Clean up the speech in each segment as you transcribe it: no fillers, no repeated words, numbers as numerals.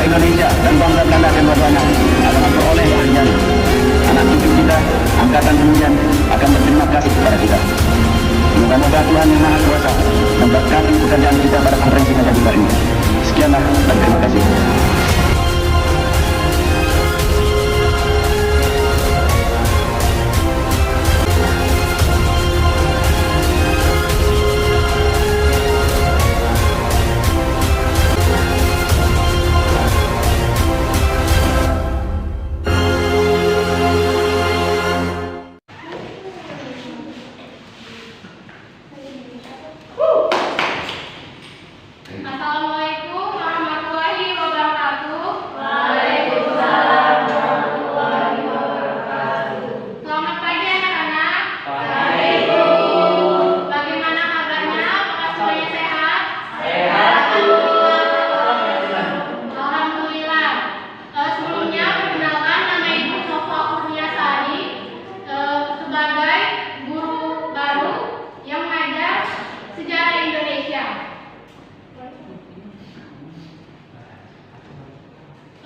Indonesia dan bangsa Belanda kedua-duanya akan memperoleh kemenangan. Anak cucu kita, angkatan kemudian akan berterima kasih kepada kita. Semoga Tuhan Yang Maha Kuasa memberkati pekerjaan kita pada konferensi Meja Bundar ini. Sekianlah dan terima kasih. Assalamualaikum warahmatullahi wabarakatuh. Waalaikumsalam warahmatullahi wabarakatuh. Selamat pagi anak-anak. Pagi, Bu. Bagaimana kabarnya? Apakah semuanya sehat? Sehat, Bu. Alhamdulillah. Sebelumnya perkenalkan, nama Ibu Sofa Kurniasari sebagai guru baru yang mengajar sejarah Indonesia.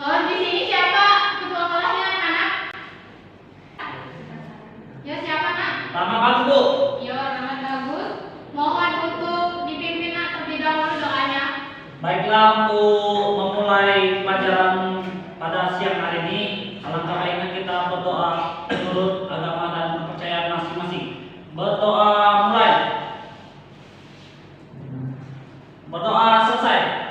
Di sini siapa ketua kelasnya anak-anak? Ya siapa nak? Selamat pagi, Bu. Ya sangat bagus. Mohon untuk dipimpin nak terlebih dahulu doanya. Baiklah, untuk memulai pelajaran pada siang hari ini, alangkah baiknya kita berdoa menurut agama dan kepercayaan masing-masing. Berdoa mulai. Berdoa selesai.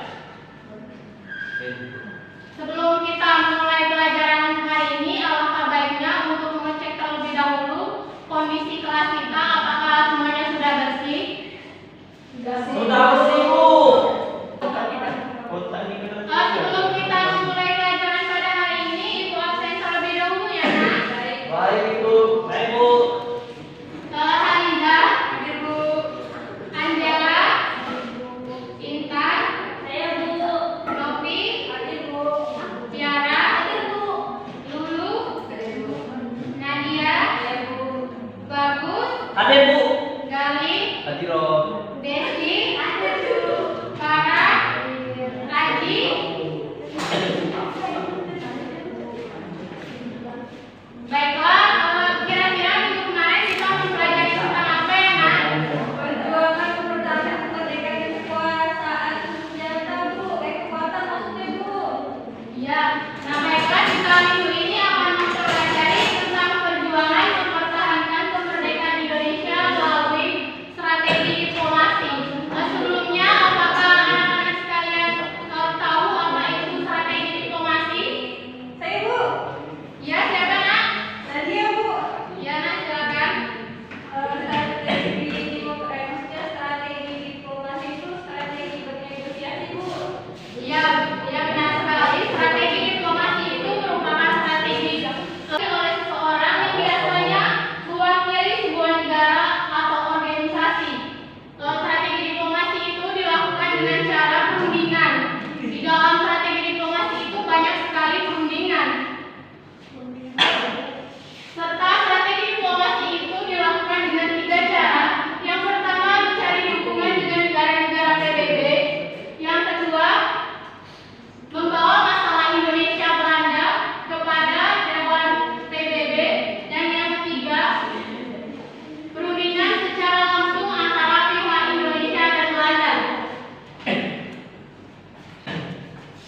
Sebelum kita memulai pelajaran hari ini, alangkah baiknya untuk mengecek terlebih dahulu kondisi kelas kita, apakah semuanya sudah bersih? Sudah bersih, Bu. Sebelum kita memulai pelajaran pada hari ini, Ibu absen terlebih dahulu ya nak. Baik, Bu. Baik, Bu. Haliza, Ibu Angela, Intan, saya Bu, Novi, Tiara, Lulu, Nadia, Bagus, Hadir, Bu. Gali, Hadir, Om. Desi, Farah, Aji. Baiklah, kira-kira minggu kemarin kita mempelajari tentang apa ya nak? Perjuangan kemerdekaan kemerdekaan dan kekuasaan senjata, Bu. Kekuatan maksudnya, Bu. Ya, nah baiklah kita minggu ini akan mempelajari tentang perjuangan mempertahankan kemerdekaan Indonesia melalui strategi diplomasi. Sebelumnya, apakah anak-anak sekalian tahu apa itu strategi diplomasi? Saya, Bu. Ya, siapa nak? Nadia, Bu. Ya nak, silakan. Strategi diplomasi itu strategi bernegosiasi, Bu. Ya, ya benar sekali. Strategi diplomasi itu merupakan strategi oleh seseorang yang biasanya mewakili sebuah negara atau organisasi. Strategi diplomasi itu dilakukan dengan cara perundingan. Di dalam strategi diplomasi itu banyak sekali perundingan. Serta strategi diplomasi itu dilakukan dengan 3 cara. Yang pertama, mencari dukungan dengan negara-negara PBB. Yang kedua, membawa masalah Indonesia Belanda kepada Dewan PBB. Dan yang ketiga, perundingan secara langsung antara pihak Indonesia dan Belanda.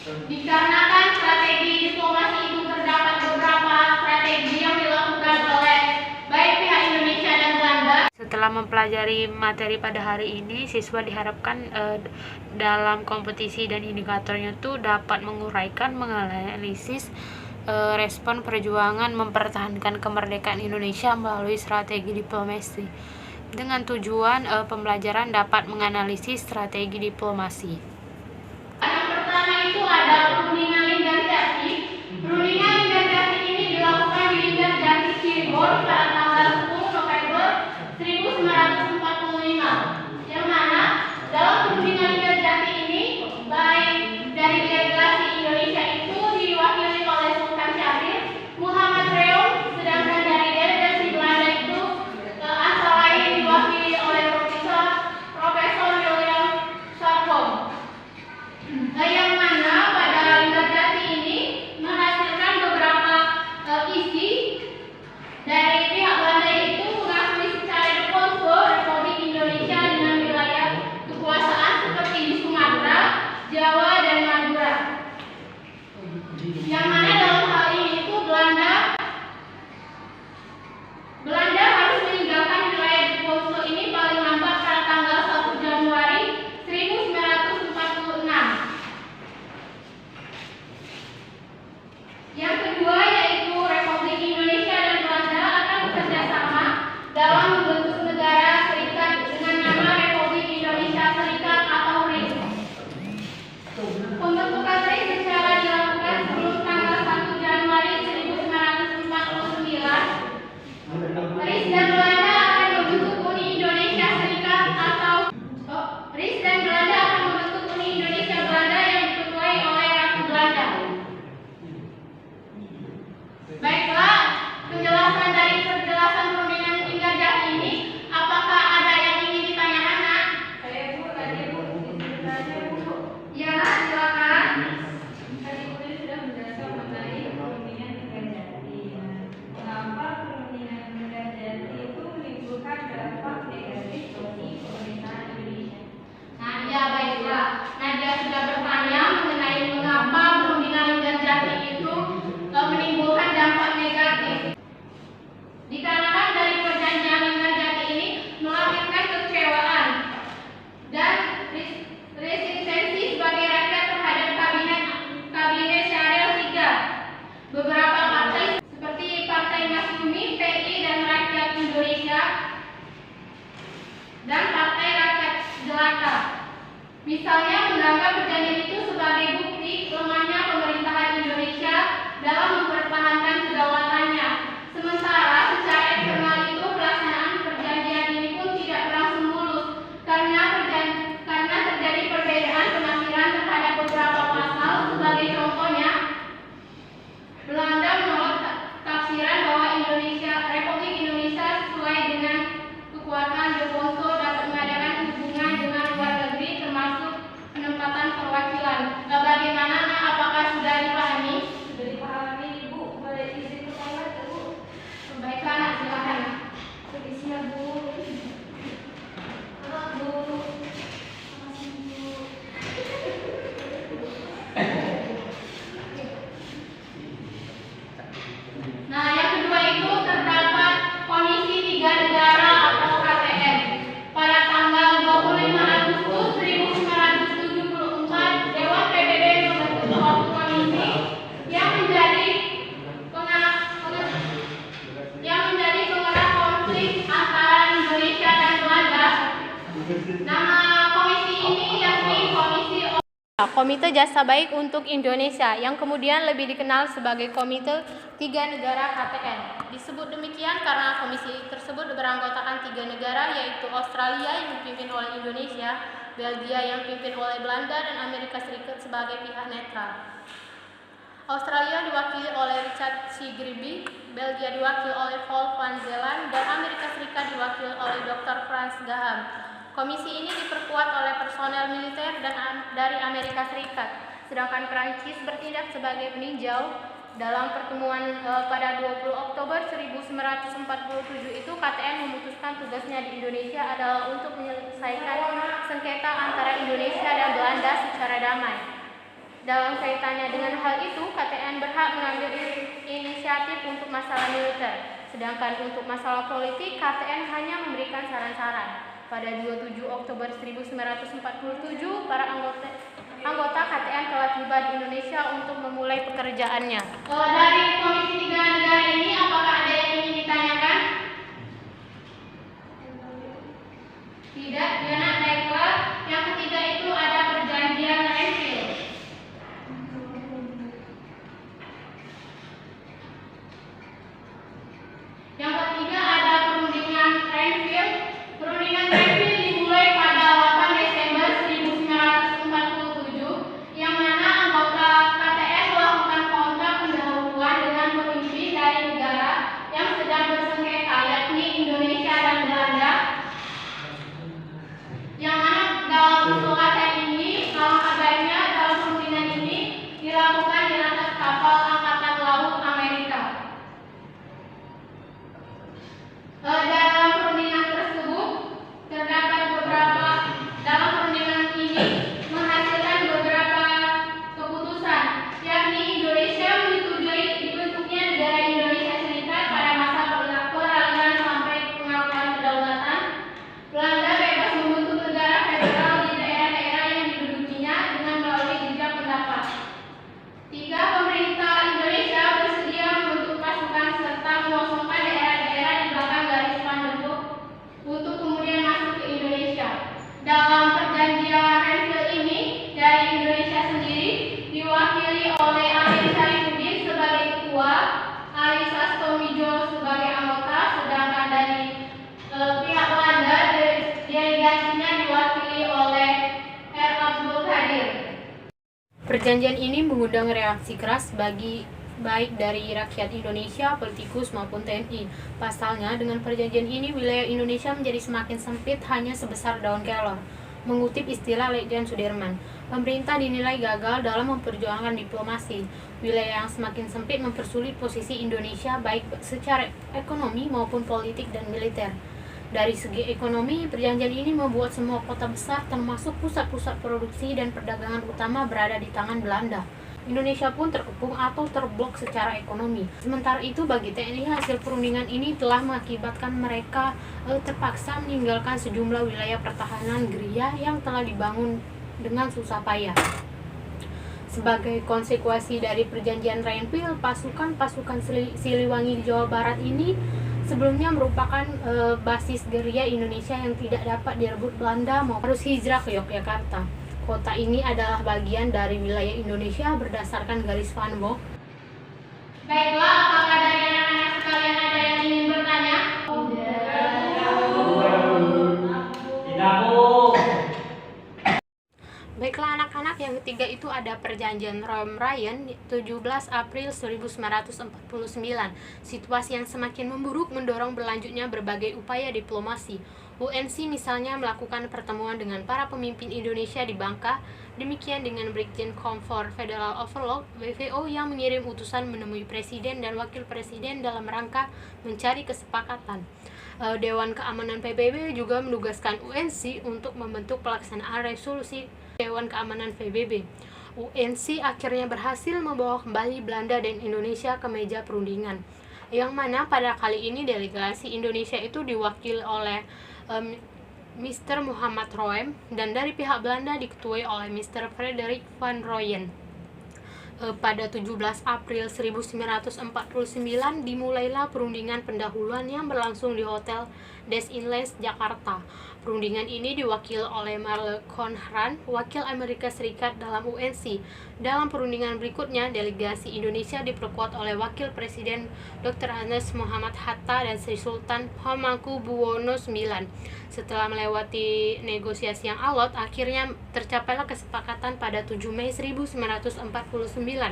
Dikarenakan strategi diplomasi itu terdapat beberapa strategi yang dilakukan oleh baik pihak Indonesia dan Belanda. Setelah mempelajari materi pada hari ini, siswa diharapkan dalam kompetisi dan indikatornya itu dapat menguraikan, menganalisis respon perjuangan mempertahankan kemerdekaan Indonesia melalui strategi diplomasi. Dengan tujuan pembelajaran dapat menganalisis strategi diplomasi. Yang pertama itu ada perundingan Linggarjati. Perundingan Linggarjati ini dilakukan di Linggarjati Cirebon pada tanggal 10 November 1945. Yang mana dalam perundingan Linggarjati ini baik dari delegasi Indonesia itu diwakili oleh Sultan Syahrir, Muhammad Reom, sedangkan dari delegasi Belanda itu antara lain diwakili oleh Profesor William Sarkom. Yang mana pada Linggarjati menganggap perjanjian itu sebagai bukti lemahnya pemerintahan Indonesia dalam mempertahankan kedaulatannya. Sementara secara eksternal itu pelaksanaan perjanjian ini pun tidak berlangsung mulus karena terjadi perbedaan pemakiran terhadap beberapa pasal. Sebagai contohnya, Belanda menolak tafsiran bahwa Republik Indonesia sesuai dengan kekuatan de facto dapat mengadakan hubungan dengan luar negeri termasuk penempatan perwakilan. Bagaimana, Nak? Apakah sudah dipahami? Sudah dipahami, Ibu. Boleh izin bertanya, Bu? Baiklah, Nak, silakan. Permisinya, Bu. Maaf, Bu. Makasih, Bu. Nah, yang kedua itu terdapat Komisi Tiga Negara atau KTN. Pada tanggal 25 Agustus 1974, Dewan PBB membentuk suatu komisi yang menjadi pengarah konflik antara Indonesia dan Belanda. Nama komisi ini yakni Komite Jasa Baik untuk Indonesia, yang kemudian lebih dikenal sebagai Komite Tiga Negara KTN. Disebut demikian karena komisi tersebut beranggotakan 3 negara, yaitu Australia yang dipimpin oleh Indonesia, Belgia yang dipimpin oleh Belanda, dan Amerika Serikat sebagai pihak netral. Australia diwakili oleh Richard C. Gribby, Belgia diwakili oleh Paul van Zeeland, dan Amerika Serikat diwakili oleh Dr. Franz Graham. Komisi ini diperkuat oleh personel militer dari Amerika Serikat, sedangkan Prancis bertindak sebagai peninjau. Dalam pertemuan pada 20 Oktober 1947 itu, KTN memutuskan tugasnya di Indonesia adalah untuk menyelesaikan sengketa antara Indonesia dan Belanda secara damai. Dalam kaitannya dengan hal itu, KTN berhak mengambil inisiatif untuk masalah militer, sedangkan untuk masalah politik, KTN hanya memberikan saran-saran. Pada 27 Oktober 1947, para anggota KTN telah tiba di Indonesia untuk memulai pekerjaannya. Dari Komisi Tiga Negara ini, apakah ada yang ingin ditanyakan? Tidak, Diana. Baiklah. Yang ketiga itu ada perjanjian Renville. Yang ketiga ada perundingan Renville. Perundingan Renville dimulai pada 8 Desember 1947, yang mana anggota KTN melakukan kontak pendahuluan dengan pemimpin dari negara yang sedang bersengketa, yakni Indonesia dan Belanda. Yang mana dalam kesepakatan ini, dalam kabarnya, dalam perundingan ini dilakukan di atas kapal Angkatan Laut Amerika. Dalam perundingan tersebut terdapat dalam perundingan ini menghasilkan beberapa keputusan, yakni Indonesia menyetujui dibentuknya negara Indonesia Serikat pada masa peralihan sampai pengakuan kedaulatan. Belanda bebas membentuk negara federal di daerah-daerah yang didudukinya dengan melalui jejak pendapat. 3. Pemerintah Indonesia bersedia membentuk pasukan serta mengosongkan daerah-daerah di belakang garis Panjang untuk kemudian masuk ke Indonesia. Dalam perjanjian Renville ini, dari Indonesia sendiri diwakili oleh Ali Syarifuddin sebagai ketua, Ali Sastomijo sebagai anggota, sedangkan dari pihak Belanda delegasinya diwakili oleh R. Abdul Qadir. Perjanjian ini mengundang reaksi keras baik dari rakyat Indonesia, politikus maupun TNI. Pasalnya, dengan perjanjian ini wilayah Indonesia menjadi semakin sempit, hanya sebesar daun kelor. Mengutip istilah Letjen Sudirman, pemerintah dinilai gagal dalam memperjuangkan diplomasi. Wilayah yang semakin sempit mempersulit posisi Indonesia baik secara ekonomi maupun politik dan militer. Dari segi ekonomi, perjanjian ini membuat semua kota besar termasuk pusat-pusat produksi dan perdagangan utama berada di tangan Belanda. Indonesia pun terkepung atau terblok secara ekonomi. Sementara itu, bagi TNI, hasil perundingan ini telah mengakibatkan mereka terpaksa meninggalkan sejumlah wilayah pertahanan gerilya yang telah dibangun dengan susah payah. Sebagai konsekuensi dari perjanjian Renville, pasukan Siliwangi di Jawa Barat ini sebelumnya merupakan basis gerilya Indonesia yang tidak dapat direbut Belanda, mau harus hijrah ke Yogyakarta. kota ini adalah bagian dari wilayah Indonesia berdasarkan garis Van Gogh. Baiklah, apakah dari anak-anak sekalian ada yang ingin bertanya? Tidak, Bu. Baiklah anak-anak, yang ketiga itu ada perjanjian Rome-Ryan 17 April 1949. Situasi yang semakin memburuk mendorong berlanjutnya berbagai upaya diplomasi. UNC misalnya melakukan pertemuan dengan para pemimpin Indonesia di Bangka, demikian dengan Brigjen Comfort Federal Overlord WVO yang mengirim utusan menemui Presiden dan Wakil Presiden dalam rangka mencari kesepakatan. Dewan Keamanan PBB juga menugaskan UNC untuk membentuk pelaksanaan resolusi Dewan Keamanan PBB. UNC akhirnya berhasil membawa kembali Belanda dan Indonesia ke meja perundingan, yang mana pada kali ini delegasi Indonesia itu diwakili oleh Mr. Muhammad Roem dan dari pihak Belanda diketuai oleh Mr. Frederik van Rooyen. Pada 17 April 1949 dimulailah perundingan pendahuluan yang berlangsung di Hotel Des Inles, Jakarta. Perundingan ini diwakili oleh Marle Conran, wakil Amerika Serikat dalam UNC. Dalam perundingan berikutnya, delegasi Indonesia diperkuat oleh Wakil Presiden Dr. Ernest Muhammad Hatta dan Sri Sultan Hamengkubuwono IX. Setelah melewati negosiasi yang alot, akhirnya tercapailah kesepakatan pada 7 Mei 1949.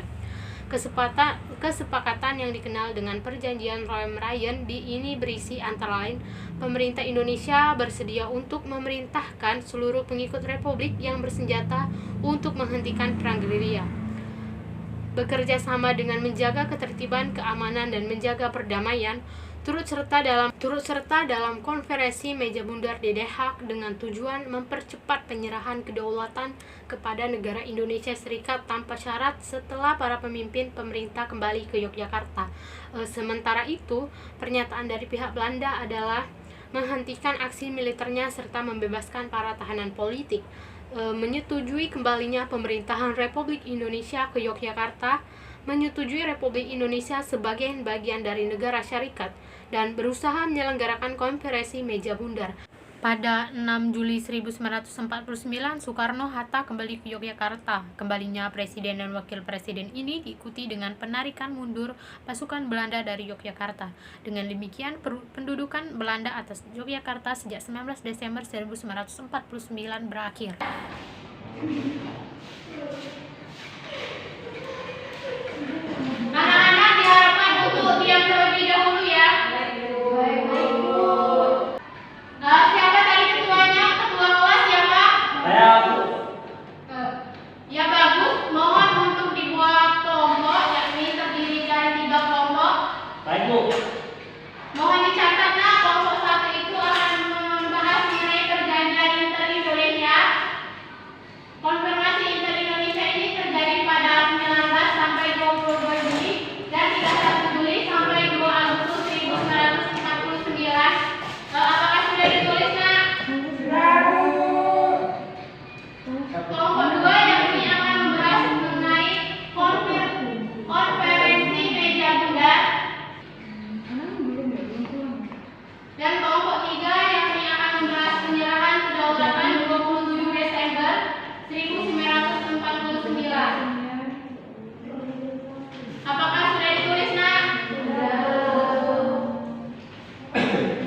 Kesepakatan yang dikenal dengan Perjanjian Rome-Ryan ini berisi antara lain pemerintah Indonesia bersedia untuk memerintahkan seluruh pengikut republik yang bersenjata untuk menghentikan perang gerilya, bekerja sama dengan menjaga ketertiban, keamanan, dan menjaga perdamaian, turut serta dalam konferensi meja bundar di The Hague dengan tujuan mempercepat penyerahan kedaulatan kepada negara Indonesia Serikat tanpa syarat setelah para pemimpin pemerintah kembali ke Yogyakarta. Sementara itu, pernyataan dari pihak Belanda adalah menghentikan aksi militernya serta membebaskan para tahanan politik, menyetujui kembalinya pemerintahan Republik Indonesia ke Yogyakarta, menyetujui Republik Indonesia sebagai bagian dari negara syarikat, dan berusaha menyelenggarakan konferensi meja bundar. Pada 6 Juli 1949, Soekarno-Hatta kembali ke Yogyakarta. Kembalinya Presiden dan Wakil Presiden ini diikuti dengan penarikan mundur pasukan Belanda dari Yogyakarta. Dengan demikian, pendudukan Belanda atas Yogyakarta sejak 19 Desember 1949 berakhir. Anak-anak diharapkan untuk diam terlebih dahulu ya. Siapa tadi ketuanya? Ketua kelas siapa? Saya, Bu. Ya bagus, mohon untuk dibuat kelompok, yakni terdiri dari 3 kelompok. Baik, Bu. Mohon dicatat nah, kelompok 1 itu akan membahas mengenai perjanjian Inter-Indonesia. Konfirmasi Inter-Indonesia ini terjadi pada 19 sampai 22 Juli dan 31 Juli sampai 2 Agustus 1949. Apakah sudah ditulis nak? Kelompok 2 yang ini akan membahas mengenai konferensi meja bundar. Dan kelompok 3 yang ini akan membahas penyerahan kedaulatan 27 Desember 1949. Apakah sudah ditulis nak?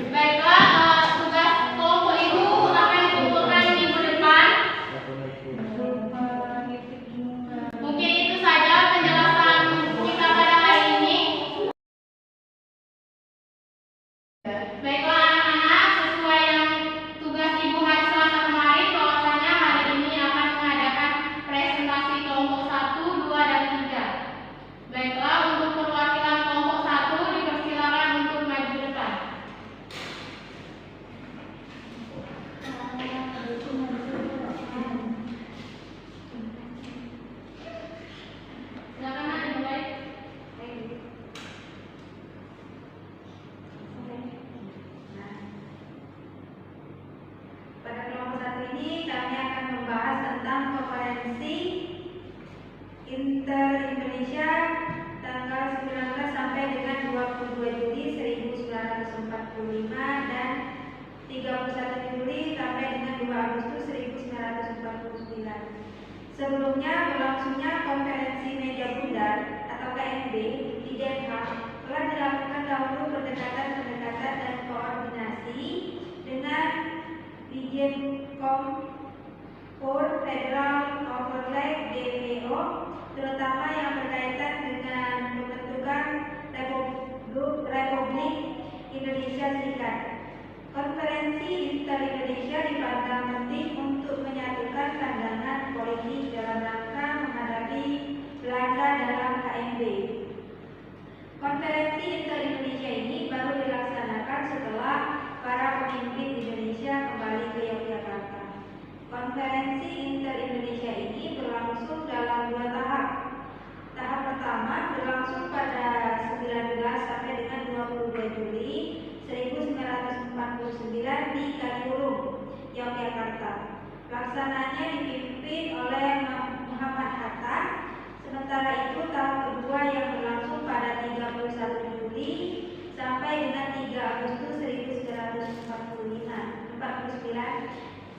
Baiklah, tugas kelompok itu akan dikumpulkan minggu depan. Mungkin itu saja penjelasan kita pada hari ini. Baiklah anak-anak, sesuai yang tugas Ibu hari Selasa kemarin, bahwasanya hari ini akan mengadakan presentasi kelompok 1, 2, dan 3. Baiklah, untuk perwakilan kelompok 1 dipersilakan untuk maju ke depan. Silakan Nak, dimulai. Pada kelompok 1 ini kami akan membahas tentang konferensi Inter-Indonesia tanggal 19 sampai dengan 22 Juli 1945 dan 31 Juli sampai dengan 2 Agustus 1949. Sebelumnya berlangsungnya konferensi meja bundar atau KMB di Den Haag telah dilakukan dahulu pendekatan-pendekatan dan koordinasi dengan Bijenkom for Federal Overleg DPO, terutama yang berkaitan dengan pembentukan Republik Indonesia Serikat. Konferensi Inter-Indonesia dipandang penting untuk menyatukan pandangan politik dalam rangka menghadapi Belanda dalam KMB. Konferensi Inter-Indonesia ini baru dilaksanakan setelah para pemimpin Indonesia kembali ke Yogyakarta. Konferensi Inter-Indonesia ini berlangsung dalam 2 tahap. Tahap pertama berlangsung pada 19 sampai dengan 22 Juli 1949 di Kaliurang, Yogyakarta. Pelaksananya dipimpin oleh Muhammad Hatta. Sementara itu tahap kedua yang berlangsung pada 31 Juli sampai dengan 3 Agustus 1949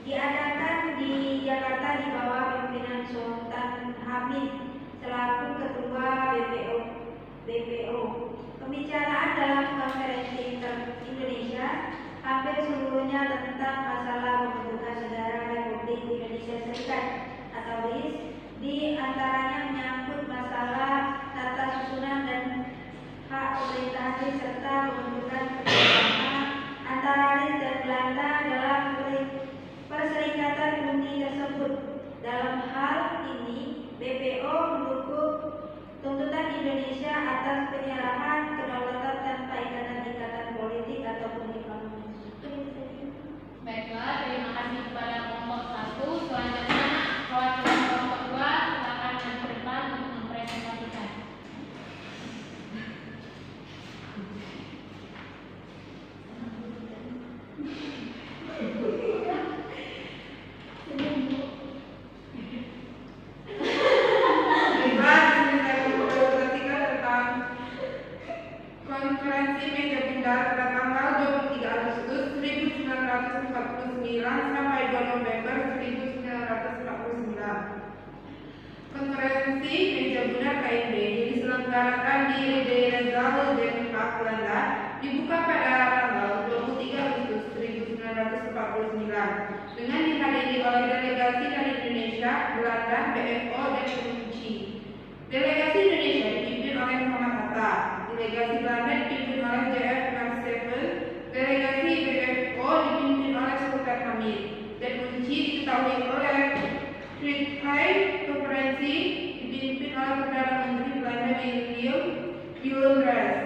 diadakan di Jakarta di bawah pimpinan Sultan Hamid selaku ketua BPO. Pembicaraan dalam konferensi Inter-Indonesia hampir seluruhnya tentang masalah pembentukan negara Republik Indonesia Serikat atau RIS, di antaranya menyangkut masalah tata susunan dan hak pemerintahan serta pembentukan kerjasama antara RIS dan Belanda dalam Perserikatan Uni tersebut. Dalam hal ini, BPO mendukung tuntutan Indonesia atas penyerahan kedaulatan tanpa ikatan politik ataupun ekonomi. Baiklah, terima kasih kepada kelompok 1. Selanjutnya, perwakilan kelompok 2 silakan maju ke depan untuk mempresentasikan. Konferensi meja bundar pada tanggal 23 Agustus 1949 sampai 2 November 1949. Konferensi meja bundar KMB yang diselenggarakan di Rijkszaal Den Haag, Belanda dibuka pada tanggal 23 Agustus 1949 dengan dihadiri oleh delegasi dari Indonesia, Belanda, BFO, dan Unci. Delegasi Indonesia dipimpin oleh Muhammad Hatta. Delegasi Belanda dipimpin oleh J.F. Marsevel, delegasi BFO dipimpin oleh Sultan Hamid, dan Unci diketahui oleh Friedrich. Konferensi dipimpin oleh Perdana Menteri Belanda Willem Drees.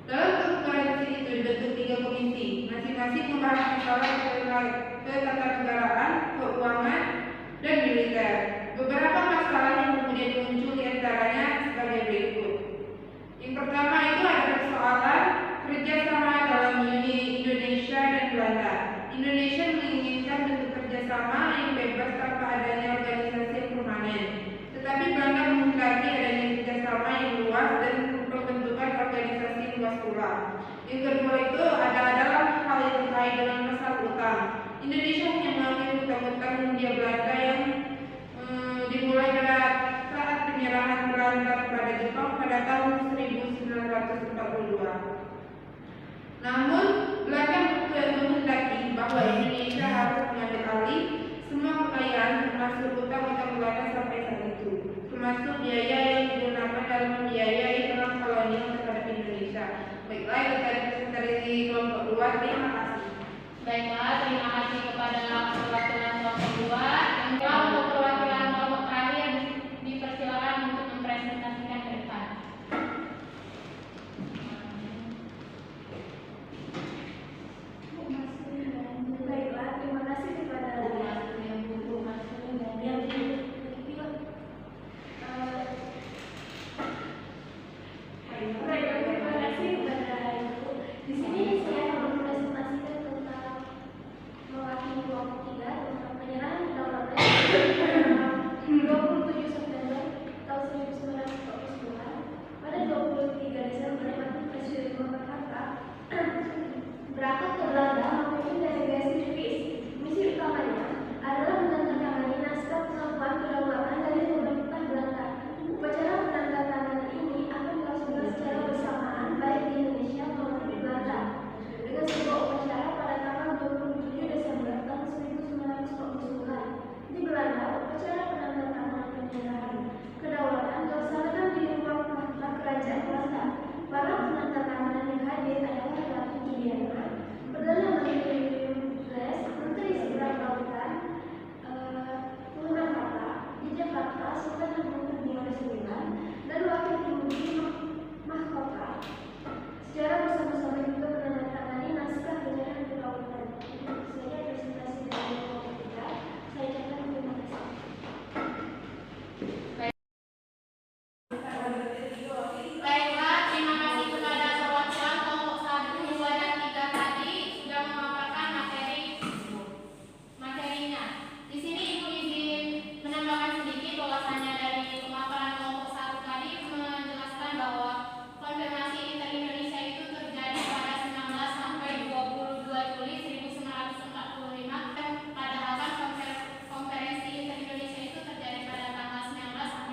Dalam konferensi itu dibentuk 3 komisi, masing-masing membahas masalah ketatanegaraan, keuangan, dan militer. Beberapa masalah yang kemudian muncul diantaranya sebagai berikut. Yang pertama itu ada persoalan kerjasama dalam Uni Indonesia dan Belanda. Indonesia menginginkan bentuk kerjasama yang bebas tanpa adanya organisasi yang permanen, tetapi Belanda menghendaki adanya kerjasama yang luas dan pembentukan organisasi luas pula. Yang kedua itu adalah hal yang terkait dengan masalah utang. Indonesia hanya mengambil utang-utang Hindia Belanda yang dimulai pada saat penyerahan Belanda kepada Jepang pada tahun 1942. Namun, Belanda menghendaki bahwa Indonesia harus mengambil alih semua kekayaan termasuk utang-utang Belanda sampai saat itu, termasuk biaya yang digunakan dalam membiayai perang kolonial terhadap Indonesia. Baiklah, itu tadi presentasi kelompok 2. Terima kasih. Baiklah, terima kasih kepada perwakilan kelompok 2. Dan untuk perwakilan kelompok terakhir dipersilakan untuk mempresentasikan ke depan. Baiklah, terima kasih kepada Baiklah, terima kasih kepada perwakilan kelompok 1, 2, dan 3 tadi sudah memaparkan materinya. Di sini Ibu izin menambahkan sedikit bahwasannya dari pemaparan kelompok 1 tadi menjelaskan bahwa konfirmasi inter-Indonesia itu terjadi pada 19 sampai 22 Juli 1945, padahal kan konferensi inter-Indonesia itu terjadi pada tanggal 19 sampai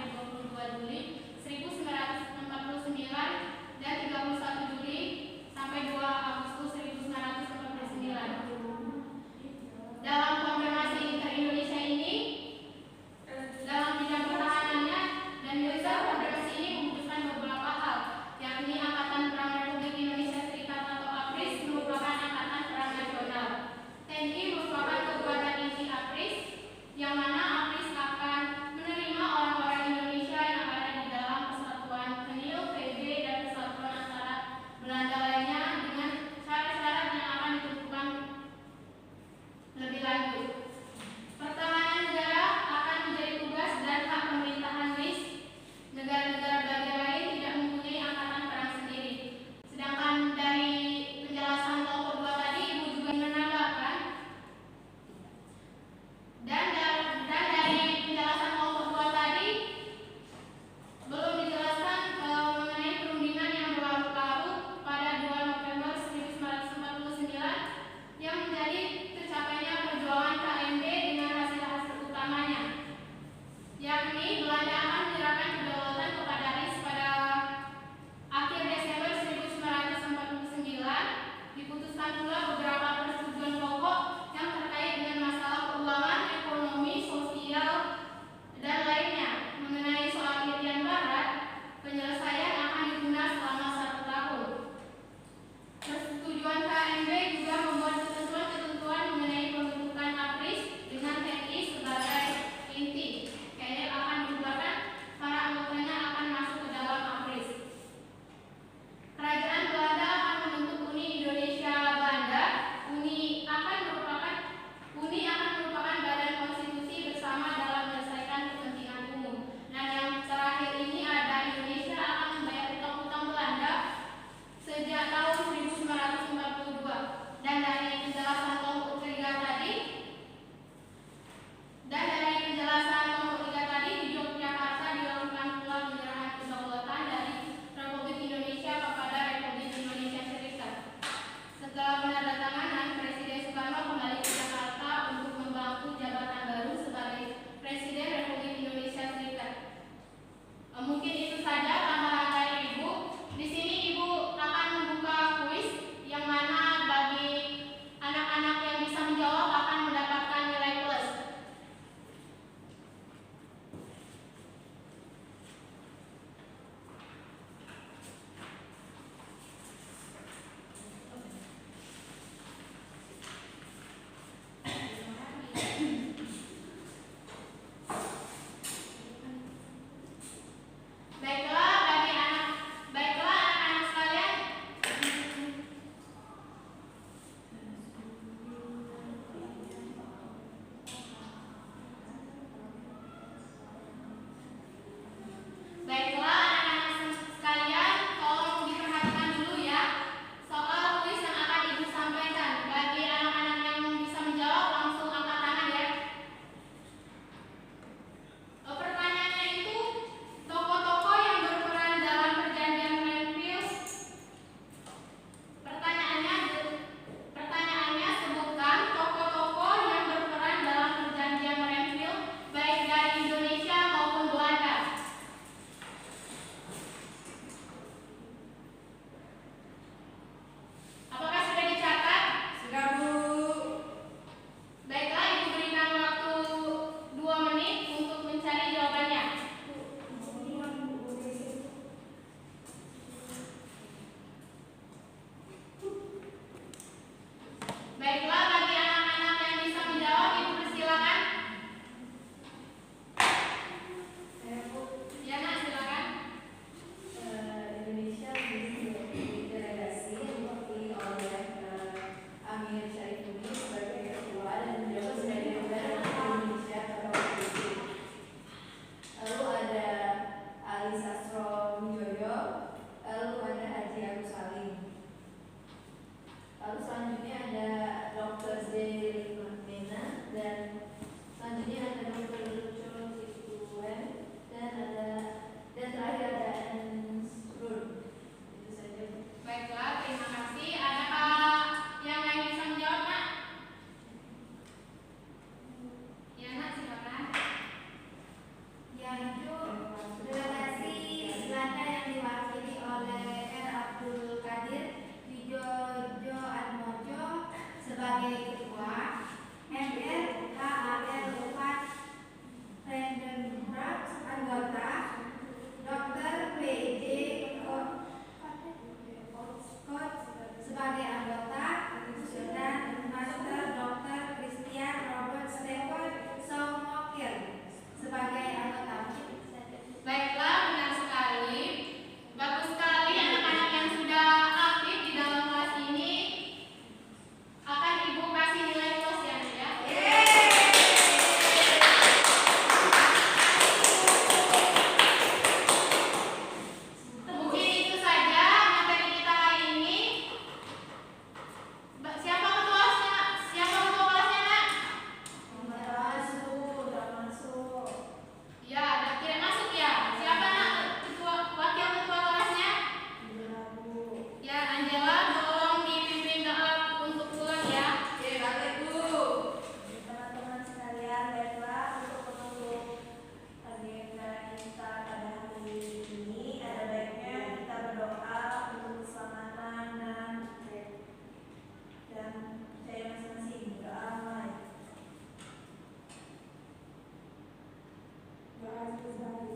deklarasi sebagai